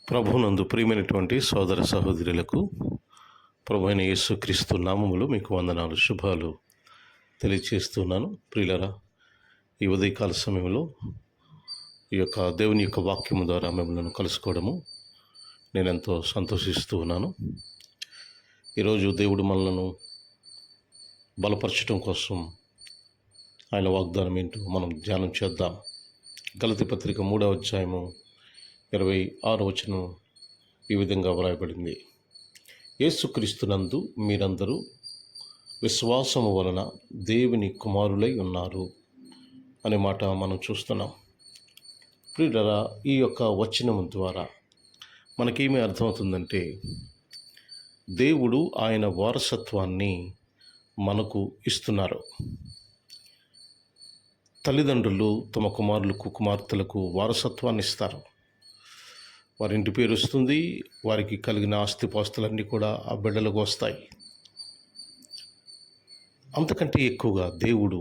ప్రభునందు ప్రియమైనటువంటి సోదర సహోదరులకు ప్రభు అయిన యేసుక్రీస్తు నామములో మీకు వందనాలు, శుభాలు తెలియచేస్తున్నాను. ప్రియులరా, ఈ ఉదయకాల సమయంలో ఈ యొక్క దేవుని యొక్క వాక్యము ద్వారా మిమ్మల్ని కలుసుకోవడము నేను ఎంతో సంతోషిస్తూ ఉన్నాను. ఈరోజు దేవుడు మనలను బలపరచడం కోసం ఆయన వాగ్దానం ఏంటో మనం ధ్యానం చేద్దాం. గలతీ పత్రిక 3వ అధ్యాయము 26వ వచనం ఈ విధంగా వ్రాయబడింది. యేసుక్రీస్తునందు మీరందరూ విశ్వాసము వలన దేవుని కుమారులై ఉన్నారు అనే మాట మనం చూస్తున్నాం. ప్రియులరా, ఈ యొక్క వచనం ద్వారా మనకేమీ అర్థమవుతుందంటే, దేవుడు ఆయన వారసత్వాన్ని మనకు ఇస్తున్నారు. తల్లిదండ్రులు తమ కుమారులకు కుమార్తెలకు వారసత్వాన్ని ఇస్తారు. వారి ఇంటి పేరు వస్తుంది, వారికి కలిగిన ఆస్తిపాస్తులన్నీ కూడా ఆ బిడ్డలకు వస్తాయి. అంతకంటే ఎక్కువగా దేవుడు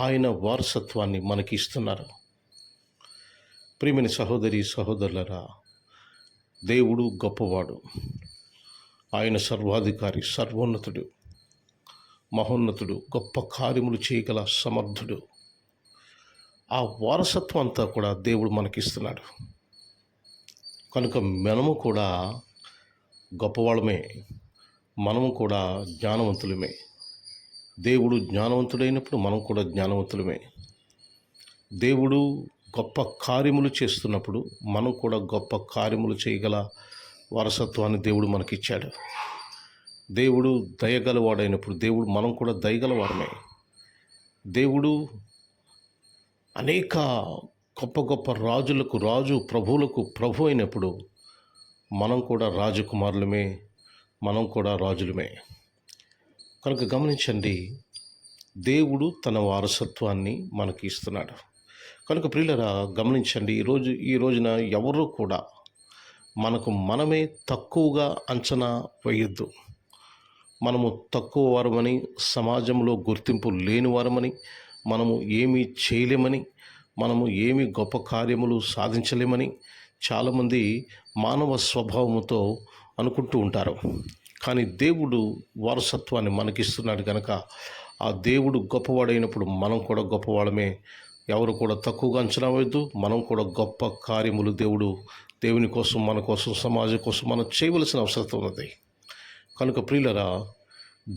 ఆయన వారసత్వాన్ని మనకి ఇస్తున్నారు. ప్రియమైన సహోదరి సహోదరులరా, దేవుడు గొప్పవాడు, ఆయన సర్వాధికారి, సర్వోన్నతుడు, మహోన్నతుడు, గొప్ప కార్యములు చేయగల సమర్థుడు. ఆ వారసత్వం అంతా కూడా దేవుడు మనకిస్తున్నాడు. కనుక మనము కూడా గొప్పవాళ్ళమే, మనము కూడా జ్ఞానవంతులమే. దేవుడు జ్ఞానవంతుడైనప్పుడు మనం కూడా జ్ఞానవంతులమే. దేవుడు గొప్ప కార్యములు చేస్తున్నప్పుడు మనం కూడా గొప్ప కార్యములు చేయగల వారసత్వాన్ని దేవుడు మనకిచ్చాడు. దేవుడు దయగలవాడైనప్పుడు మనం కూడా దయగలవాడమే. దేవుడు అనేక గొప్ప గొప్ప రాజులకు రాజు, ప్రభువులకు ప్రభు అయినప్పుడు మనం కూడా రాజకుమారులమే, మనం కూడా రాజులమే. కనుక గమనించండి, దేవుడు తన వారసత్వాన్ని మనకి ఇస్తున్నాడు. కనుక ప్రియులరా, గమనించండి, ఈ రోజున ఎవరు కూడా మనమే తక్కువగా అంచనా వేయొద్దు. మనము తక్కువ వారమని, సమాజంలో గుర్తింపు లేని వారమని, మనము ఏమీ చేయలేమని, మనము ఏమి గొప్ప కార్యములు సాధించలేమని చాలామంది మానవ స్వభావముతో అనుకుంటూ ఉంటారు. కానీ దేవుడు వారసత్వాన్ని మనకిస్తున్నాడు కనుక ఆ దేవుడు గొప్పవాడైనప్పుడు మనం కూడా గొప్పవాళ్ళమే. ఎవరు కూడా తక్కువగా అంచనా వేయద్దు. మనం కూడా గొప్ప కార్యములు దేవుని కోసం, మన కోసం, సమాజం కోసం మనం చేయవలసిన అవసరం ఉన్నది. కనుక ప్రియులరా,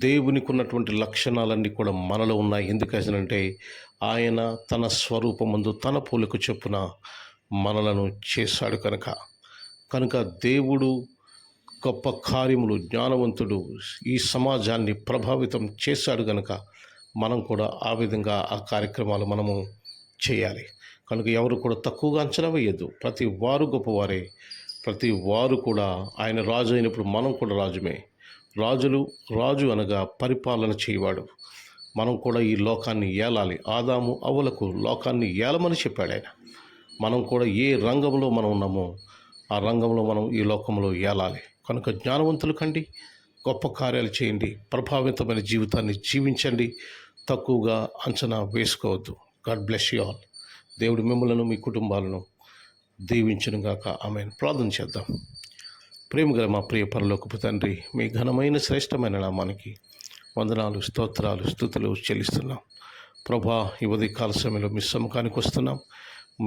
దేవునికి ఉన్నటువంటి లక్షణాలన్నీ కూడా మనలో ఉన్నాయి. ఎందుకంటే ఆయన తన స్వరూపమందు తన పోలిక చొప్పున మనలను చేశాడు కనుక దేవుడు గొప్ప కార్యములు, జ్ఞానవంతుడు, ఈ సమాజాన్ని ప్రభావితం చేశాడు కనుక మనం కూడా ఆ విధంగా ఆ కార్యక్రమాలు మనము చేయాలి. కనుక ఎవరు కూడా తక్కువగా అంచనా వేయద్దు. ప్రతి వారు గొప్పవారే. ప్రతి వారు కూడా ఆయన రాజు అయినప్పుడు మనం కూడా రాజుమే. రాజు అనగా పరిపాలన చేయవాడు. మనం కూడా ఈ లోకాన్ని ఏలాలి. ఆదాము అవ్వలకు లోకాన్ని ఏలమని చెప్పాడు ఆయన. మనం కూడా ఏ రంగంలో మనం ఉన్నామో ఆ రంగంలో మనం ఈ లోకంలో ఏలాలి. కనుక జ్ఞానవంతులు కండి, గొప్ప కార్యాలు చేయండి, ప్రభావితమైన జీవితాన్ని జీవించండి. తక్కువగా అంచనా వేసుకోవద్దు. God bless you all. దేవుడు మిమ్మలను, మీ కుటుంబాలను దీవించునుగాక. ఆమేన్. ప్రార్థన చేద్దాం. ప్రేమగల మా ప్రియ పరలోకపు తండ్రి, మీ ఘనమైన శ్రేష్టమైన నామానికి వందనాలు, స్తోత్రాలు, స్తుతులు చెల్లిస్తున్నాం. ప్రభా, ఈ ఉదయకాల సమయంలో మీ సముఖానికి వస్తున్నాం.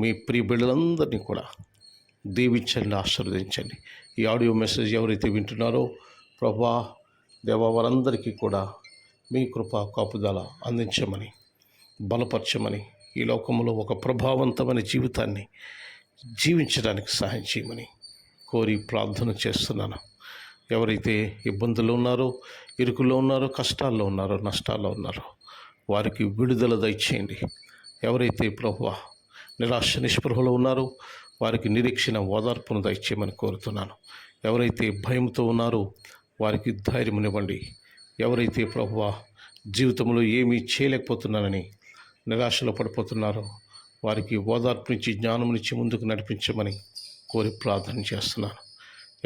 మీ ప్రియ బిడ్డలందరినీ కూడా దీవించండి, ఆశీర్వదించండి. ఈ ఆడియో మెసేజ్ ఎవరైతే వింటున్నారో ప్రభా దేవా, వారందరికీ కూడా మీ కృప కాపుదల అందించమని, బలపరచమని, ఈ లోకంలో ఒక ప్రభావవంతమైన జీవితాన్ని జీవించడానికి సహాయం చేయమని కోరి ప్రార్థన చేస్తున్నాను. ఎవరైతే ఇబ్బందులు ఉన్నారో, ఇరుకుల్లో ఉన్నారో, కష్టాల్లో ఉన్నారో, నష్టాల్లో ఉన్నారో వారికి విడుదల దయచేయండి. ఎవరైతే ప్రభువా నిరాశ నిస్పృహలో ఉన్నారో వారికి నిరీక్షణ, ఓదార్పును దయచేయమని కోరుతున్నాను. ఎవరైతే భయంతో ఉన్నారో వారికి ధైర్యమునివ్వండి. ఎవరైతే ప్రభువా జీవితంలో ఏమీ చేయలేకపోతున్నానని నిరాశలో పడిపోతున్నారో వారికి ఓదార్పునిచ్చి, జ్ఞానమునిచ్చి ముందుకు నడిపించమని కోరి ప్రార్థన చేస్తున్నాను.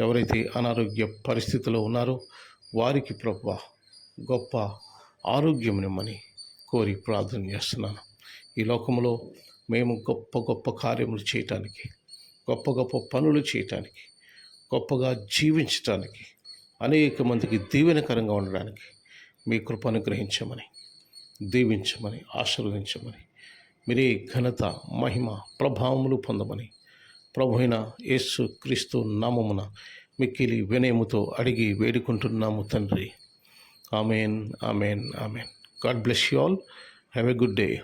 ఎవరైతే అనారోగ్య పరిస్థితిలో ఉన్నారో వారికి ప్రభువా గొప్ప ఆరోగ్యమునిమ్మని కోరి ప్రార్థన చేస్తున్నాను. ఈ లోకంలో మేము గొప్ప గొప్ప కార్యములు చేయటానికి గొప్ప గొప్ప పనులు చేయటానికి, గొప్పగా జీవించటానికి, అనేక మందికి దీవెనకరంగా ఉండడానికి మీ కృప అనుగ్రహించమని, దీవించమని, ఆశీర్వదించమని, మీరే ఘనత, మహిమ, ప్రభావములు పొందమని ప్రభు అయిన యేసు క్రీస్తు నామమున మిక్కిలి వినయముతో అడిగి వేడుకుంటున్నాము తండ్రి. Amen, amen, amen. God bless you all. Have a good day.